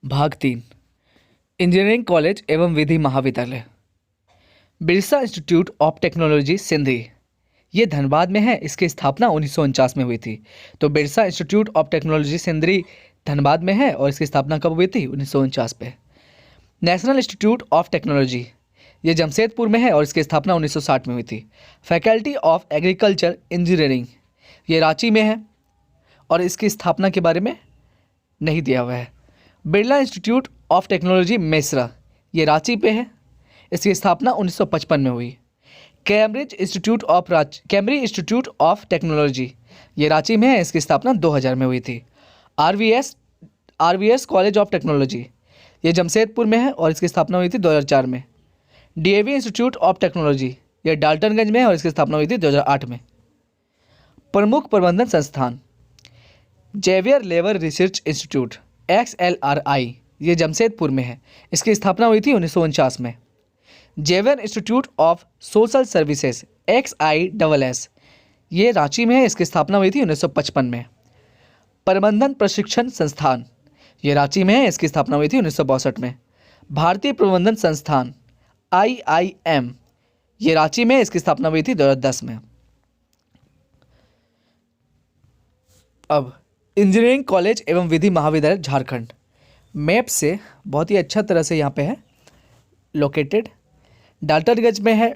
भाग 3 engineering college एवं विधि महाविद्यालय। Birsa institute of technology Sindhi ये धनबाद में है। इसकी स्थापना 1949 में हुई थी। तो Birsa institute of technology Sindhi Dhanbad में है और इसकी स्थापना कब हुई थी? 1949 पे। नेशनल इंस्टीट्यूट ऑफ टेक्नोलॉजी ये जमशेदपुर में है और इसकी स्थापना 1960 में हुई थी। फैकल्टी ऑफ एग्रीकल्चर इंजीनियरिंग ये रांची में है और इसकी स्थापना के बारे में नहीं दिया हुआ है। Birla institute of technology Mesra ये रांची पे है। इसकी स्थापना 1955 में हुई। कैम्ब्रिज इंस्टीट्यूट ऑफ टेक्नोलॉजी ये रांची में है। इसकी स्थापना 2000 में हुई थी। आरवीएस कॉलेज ऑफ टेक्नोलॉजी ये जमशेदपुर में है और इसकी स्थापना हुई थी 2004 में। डीएवी इंस्टीट्यूट ऑफ टेक्नोलॉजी ये डाल्टनगंज में है और इसकी स्थापना हुई थी 2008 में। प्रमुख प्रबंधन संस्थान Xavier Labour Research Institute XLRI ये जमशेदपुर में है। इसकी स्थापना हुई थी 1949 में। Xavier Institute of Social Services XISS ये रांची में है। इसकी स्थापना हुई थी 1955 में। प्रबंधन प्रशिक्षण संस्थान ये रांची में है। इसकी स्थापना हुई थी 1962 में। भारतीय प्रबंधन संस्थान IIM ये रांची में है। इसकी स्थापना हुई थी 2010 में। अब इंजीनियरिंग कॉलेज एवं विधि महाविद्यालय झारखंड मैप से बहुत ही अच्छा तरह से यहाँ पे है लोकेटेड। डाल्टनगंज में है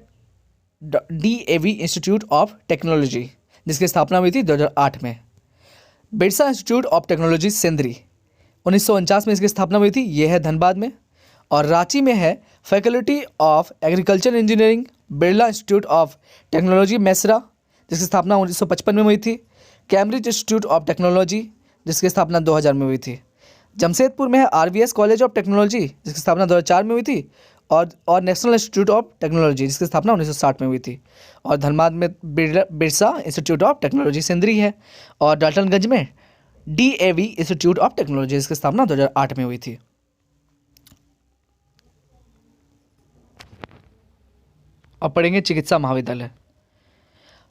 DAV इंस्टीट्यूट ऑफ टेक्नोलॉजी जिसकी स्थापना हुई थी 2008 में। Birsa institute of technology Sindri 1949 में इसकी स्थापना हुई थी। यह है धनबाद में। और रांची में है faculty of agriculture engineering Birla institute of technology Mesra जिसकी स्थापना 1955 में हुई थी। कैम्ब्रिज इंस्टीट्यूट ऑफ टेक्नोलॉजी जिसकी स्थापना 2000 में हुई थी। जमशेदपुर में है RVS कॉलेज ऑफ टेक्नोलॉजी जिसकी स्थापना 2004 में हुई थी। और नेशनल इंस्टीट्यूट ऑफ टेक्नोलॉजी जिसकी स्थापना 1960 में हुई थी। और धनबाद में Birsa institute of technology Sindri है। और डाल्टनगंज में DAV इंस्टीट्यूट ऑफ टेक्नोलॉजी जिसकी स्थापना 2008 में हुई थी। अब पढ़ेंगे चिकित्सा महाविद्यालय।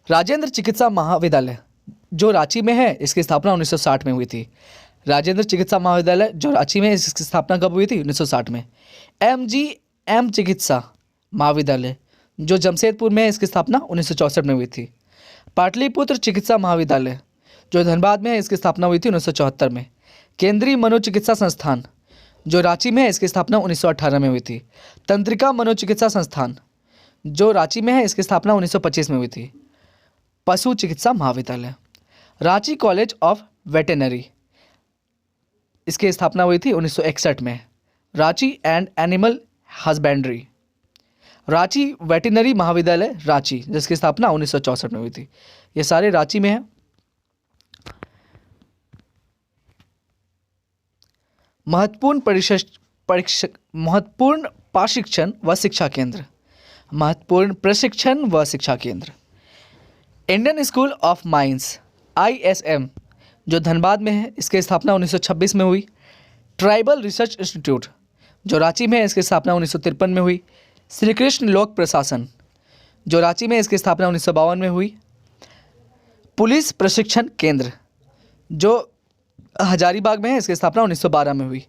राजेंद्र चिकित्सा महाविद्यालय जो रांची में है इसकी स्थापना 1960 में हुई थी। राजेंद्र चिकित्सा महाविद्यालय जो रांची में है इसकी स्थापना कब हुई थी? 1960 में। MGM चिकित्सा महाविद्यालय जो जमशेदपुर में है इसकी स्थापना 1964 में हुई थी। पाटलिपुत्र चिकित्सा महाविद्यालय जो धनबाद में है इसकी स्थापना हुई थी 1974 में। केंद्रीय मनोचिकित्सा संस्थान जो रांची में है इसकी स्थापना 1918 में हुई थी। तंत्रिका मनोचिकित्सा संस्थान जो रांची में है इसकी स्थापना 1925 में हुई थी। पशु चिकित्सा महाविद्यालय रांची कॉलेज ऑफ वेटेनरी इसकी स्थापना हुई थी 1961 में। Ranchi and animal husbandry Ranchi veterinary महाविद्यालय रांची जिसकी स्थापना 1964 में हुई थी। ये सारे रांची में है। महत्वपूर्ण प्रशिक्षण व शिक्षा केंद्र Indian school of mines ISM जो धनबाद में है इसकी स्थापना 1926 में हुई। ट्राइबल रिसर्च इंस्टीट्यूट जो रांची में है इसकी स्थापना 1953 में हुई। श्री कृष्ण लोक प्रशासन जो रांची में इसकी स्थापना 1952 में हुई। पुलिस प्रशिक्षण केंद्र जो हजारीबाग में है इसकी स्थापना 1912 में हुई।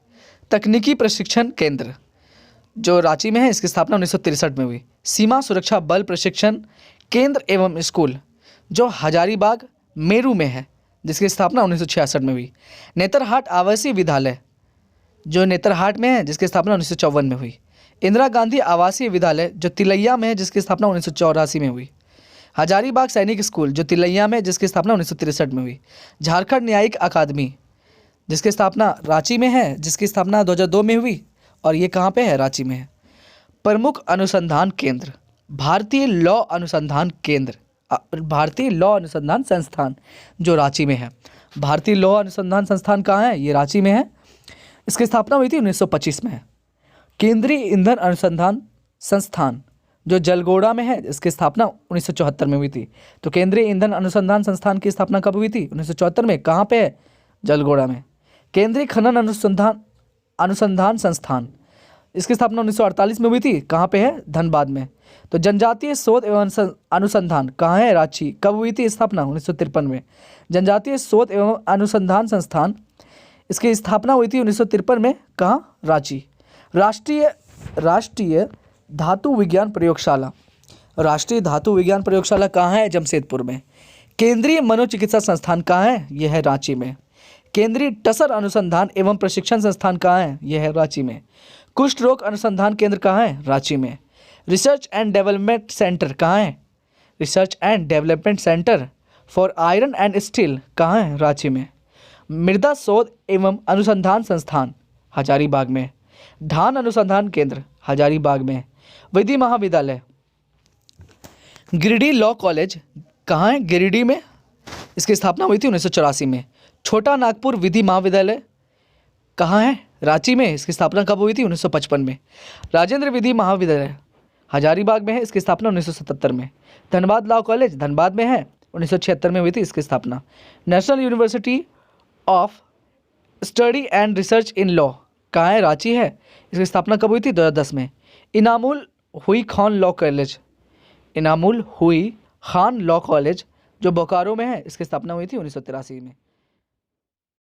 तकनीकी प्रशिक्षण केंद्र जो रांची में है इसकी स्थापना 1963 में हुई। सीमा सुरक्षा बल प्रशिक्षण केंद्र एवं स्कूल जो हजारीबाग मेरू में है जिसकी स्थापना 1966 में हुई। नेतरहाट आवासीय विद्यालय जो नेतरहाट में है जिसकी स्थापना 1954 में हुई। इंदिरा गांधी आवासीय विद्यालय जो तिलैया में है जिसकी स्थापना 1984 में हुई। हजारीबाग सैनिक स्कूल जो तिलैया में जिसकी स्थापना 1963 में हुई। झारखंड न्यायिक अकादमी जिसकी स्थापना रांची में है जिसकी स्थापना 2002 में हुई और ये कहाँ पे है? रांची में है। प्रमुख अनुसंधान केंद्र भारतीय लॉ अनुसंधान संस्थान जो रांची में है। भारतीय लॉ अनुसंधान संस्थान कहाँ है? ये रांची में है। इसकी स्थापना हुई थी 1925 में है। केंद्रीय ईंधन अनुसंधान संस्थान जो जलगोड़ा में है इसकी स्थापना 1974 में हुई थी। तो केंद्रीय ईंधन अनुसंधान संस्थान की स्थापना कब हुई थी? 1974 में। कहाँ पे है? जलगोड़ा में। केंद्रीय खनन अनुसंधान संस्थान इसकी स्थापना 1948 में हुई थी। कहाँ पे है? धनबाद में। तो जनजातीय शोध एवं अनुसंधान कहाँ है? रांची। कब हुई थी स्थापना? 1953 में। जनजातीय शोध एवं अनुसंधान संस्थान इसकी स्थापना हुई थी 1953 में। कहाँ? रांची। राष्ट्रीय धातु विज्ञान प्रयोगशाला, राष्ट्रीय धातु विज्ञान प्रयोगशाला कहाँ है? जमशेदपुर में। केंद्रीय मनोचिकित्सा संस्थान कहाँ है? यह है रांची में। केंद्रीय टसर अनुसंधान एवं प्रशिक्षण संस्थान कहाँ है? यह है रांची में। कुष्ठ रोग अनुसंधान केंद्र कहाँ है? रांची में। रिसर्च एंड डेवलपमेंट सेंटर कहाँ है? Research and development centre for iron and steel कहाँ है? रांची में। मृदा शोध एवं अनुसंधान संस्थान हजारीबाग में। धान अनुसंधान केंद्र हजारीबाग में। विधि महाविद्यालय गिरिडीह लॉ कॉलेज कहाँ है? गिरिडीह में। इसकी स्थापना हुई थी 1984 में। छोटा नागपुर विधि महाविद्यालय कहाँ है? रांची में। इसकी स्थापना कब हुई थी? 1955 में। राजेंद्र विधि महाविद्यालय हजारीबाग में है। इसकी स्थापना 1977 में। धनबाद लॉ कॉलेज धनबाद में है। 1976 में हुई थी इसकी स्थापना। National university of study and research in law कहाँ है? रांची है। इसकी स्थापना कब हुई थी? 2010 में। इनामुल हुई खान लॉ कॉलेज, इनामुल हुई खान लॉ कॉलेज जो बोकारो में है, इसकी स्थापना हुई थी 1983 में।